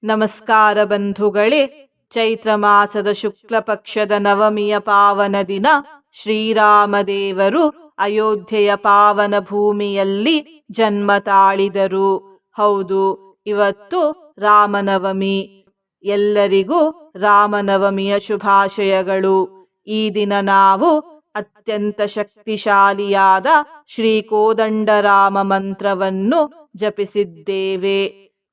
ನಮಸ್ಕಾರ ಬಂಧುಗಳೇ. ಚೈತ್ರ ಮಾಸದ ಶುಕ್ಲ ಪಕ್ಷದ ನವಮಿಯ ಪಾವನ ದಿನ ಶ್ರೀರಾಮದೇವರು ಅಯೋಧ್ಯೆಯ ಪಾವನ ಭೂಮಿಯಲ್ಲಿ ಜನ್ಮ ತಾಳಿದರು. ಹೌದು, ಇವತ್ತು ರಾಮನವಮಿ. ಎಲ್ಲರಿಗೂ ರಾಮನವಮಿಯ ಶುಭಾಶಯಗಳು. ಈ ದಿನ ನಾವು ಅತ್ಯಂತ ಶಕ್ತಿಶಾಲಿಯಾದ ಶ್ರೀ ಕೋದಂಡರಾಮ ಮಂತ್ರವನ್ನು ಜಪಿಸಿದ್ದೇವೆ.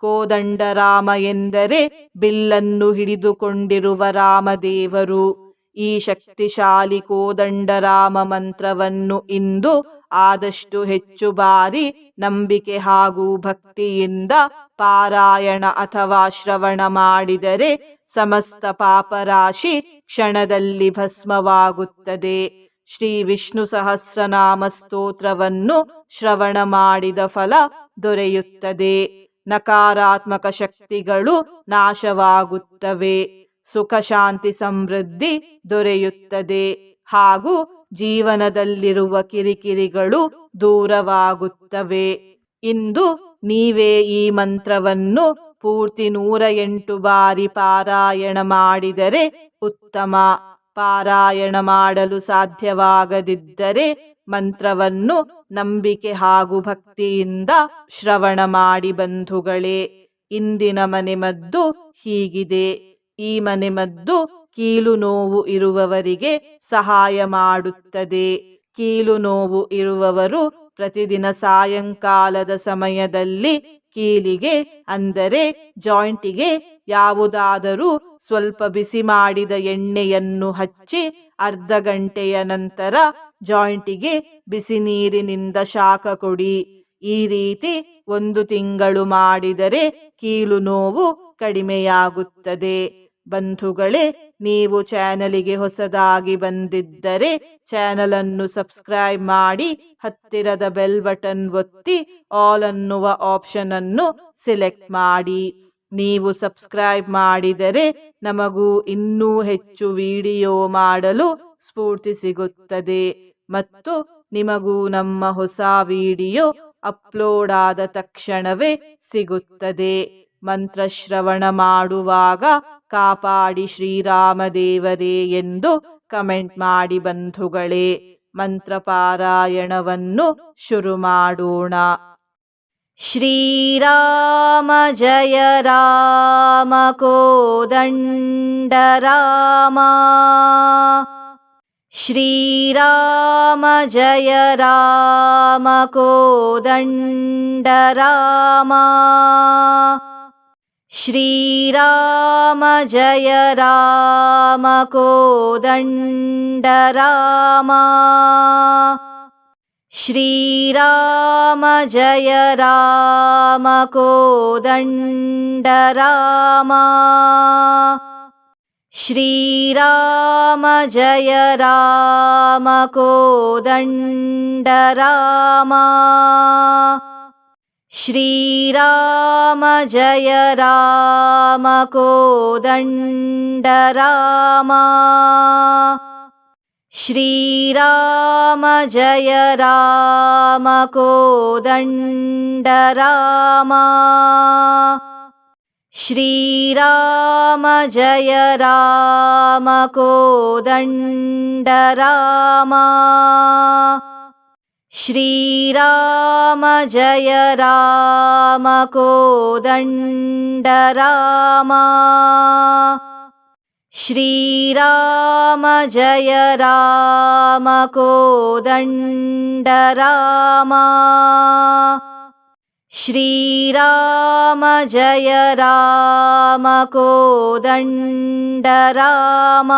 ಕೋದಂಡರಾಮ ಎಂದರೆ ಬಿಲ್ಲನ್ನು ಹಿಡಿದುಕೊಂಡಿರುವ ರಾಮದೇವರು. ಈ ಶಕ್ತಿಶಾಲಿ ಕೋದಂಡರಾಮ ಮಂತ್ರವನ್ನು ಇಂದು ಆದಷ್ಟು ಹೆಚ್ಚು ಬಾರಿ ನಂಬಿಕೆ ಹಾಗೂ ಭಕ್ತಿಯಿಂದ ಪಾರಾಯಣ ಅಥವಾ ಶ್ರವಣ ಮಾಡಿದರೆ ಸಮಸ್ತ ಪಾಪರಾಶಿ ಕ್ಷಣದಲ್ಲಿ ಭಸ್ಮವಾಗುತ್ತದೆ. ಶ್ರೀ ವಿಷ್ಣು ಸಹಸ್ರನಾಮ ಸ್ತೋತ್ರವನ್ನು ಶ್ರವಣ ಮಾಡಿದ ಫಲ ದೊರೆಯುತ್ತದೆ. ನಕಾರಾತ್ಮಕ ಶಕ್ತಿಗಳು ನಾಶವಾಗುತ್ತವೆ. ಸುಖ ಶಾಂತಿ ಸಮೃದ್ಧಿ ದೊರೆಯುತ್ತದೆ ಹಾಗೂ ಜೀವನದಲ್ಲಿರುವ ಕಿರಿಕಿರಿಗಳು ದೂರವಾಗುತ್ತವೆ. ಇಂದು ನೀವೇ ಈ ಮಂತ್ರವನ್ನು ಪೂರ್ತಿ 108 ಬಾರಿ ಪಾರಾಯಣ ಮಾಡಿದರೆ ಉತ್ತಮ. ಪಾರಾಯಣ ಮಾಡಲು ಸಾಧ್ಯವಾಗದಿದ್ದರೆ ಮಂತ್ರವನ್ನು ನಂಬಿಕೆ ಹಾಗೂ ಭಕ್ತಿಯಿಂದ ಶ್ರವಣ ಮಾಡಿ ಬಂಧುಗಳೇ. ಇಂದಿನ ಮನೆಮದ್ದು ಹೀಗಿದೆ. ಈ ಮನೆಮದ್ದು ಕೀಲು ನೋವು ಇರುವವರಿಗೆ ಸಹಾಯ ಮಾಡುತ್ತದೆ. ಕೀಲು ನೋವು ಇರುವವರು ಪ್ರತಿದಿನ ಸಾಯಂಕಾಲದ ಸಮಯದಲ್ಲಿ ಕೀಲಿಗೆ ಅಂದರೆ ಜಾಯಿಂಟಿಗೆ ಯಾವುದಾದರೂ ಸ್ವಲ್ಪ ಬಿಸಿ ಮಾಡಿದ ಎಣ್ಣೆಯನ್ನು ಹಚ್ಚಿ ಅರ್ಧ ಗಂಟೆಯ ನಂತರ ಜಾಯಿಂಟಿಗೆ ಬಿಸಿ ನೀರಿನಿಂದ ಶಾಖ ಕೊಡಿ. ಈ ರೀತಿ 1 ತಿಂಗಳು ಮಾಡಿದರೆ ಕೀಲು ನೋವು ಕಡಿಮೆಯಾಗುತ್ತದೆ. ಬಂಧುಗಳೇ, ನೀವು ಚಾನಲಿಗೆ ಹೊಸದಾಗಿ ಬಂದಿದ್ದರೆ ಚಾನಲ್ ಅನ್ನು ಸಬ್ಸ್ಕ್ರೈಬ್ ಮಾಡಿ ಹತ್ತಿರದ ಬೆಲ್ ಬಟನ್ ಒತ್ತಿ ಆಲ್ ಅನ್ನುವ ಆಪ್ಷನ್ ಅನ್ನು ಸೆಲೆಕ್ಟ್ ಮಾಡಿ. ನೀವು ಸಬ್ಸ್ಕ್ರೈಬ್ ಮಾಡಿದರೆ ನಮಗೂ ಇನ್ನೂ ಹೆಚ್ಚು ವಿಡಿಯೋ ಮಾಡಲು ಸ್ಫೂರ್ತಿ ಸಿಗುತ್ತದೆ ಮತ್ತು ನಿಮಗೂ ನಮ್ಮ ಹೊಸ ವಿಡಿಯೋ ಅಪ್ಲೋಡ್ ಆದ ತಕ್ಷಣವೇ ಸಿಗುತ್ತದೆ. ಮಂತ್ರಶ್ರವಣ ಮಾಡುವಾಗ ಕಾಪಾಡಿ ಶ್ರೀರಾಮದೇವರೇ ಎಂದು ಕಮೆಂಟ್ ಮಾಡಿ ಬಂಧುಗಳೇ. ಮಂತ್ರ ಪಾರಾಯಣವನ್ನು ಶುರು ಮಾಡೋಣ. ಶ್ರೀರಾಮ ಜಯ ರಾಮ ಕೋದಂಡ ರಾಮ. ಶ್ರೀರಾಮ ಜಯ ರಾಮ ಕೋದಂಡ ರಾಮ. ಶ್ರೀರಾಮ ಜಯ ರಾಮ ಕೋದಂಡ ರಾಮ. ಶ್ರೀರಾಮ ಜಯ ರಾಮ ಕೋದಂಡ ರಾಮ. ಶ್ರೀರಾಮ ಜಯ ರಾಮ ಕೋದಂಡ ರಾಮ. ಶ್ರೀರಾಮ ಜಯ ರಾಮ ಕೋದಂಡ ರಾಮ. ಶ್ರೀರಾಮ ಜಯ ರಾಮ ಕೋದಂಡ ರಾಮ. ಶ್ರೀರಾಮ ಜಯ ರಾಮ ಕೋದಂಡ ರಾಮ. ಶ್ರೀರಾಮ ಜಯ ರಾಮ ಕೋದಂಡ ರಾಮ. ಶ್ರೀರಾಮ ಜಯ ರಾಮ ಕೋದಂಡ ರಾಮ. ಶ್ರೀರಾಮ ಜಯ ರಾಮ ಕೋದಂಡ ರಾಮ.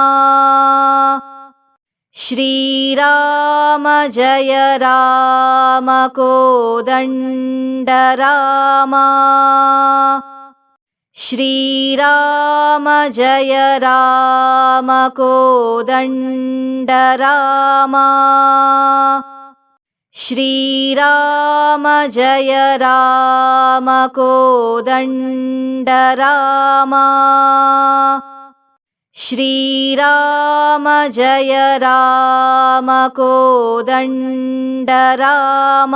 ಶ್ರೀರಾಮ ಜಯ ರಾಮ ಕೋದಂಡ ರಾಮ. ಶ್ರೀರಾಮ ಜಯ ರಾಮ ಕೋದಂಡ ರಾಮ. ಶ್ರೀರಾಮ ಜಯ ರಾಮ ಕೋದಂಡ ರಾಮ. ಶ್ರೀರಾಮ ಜಯ ರಾಮ ಕೋದಂಡ ರಾಮ.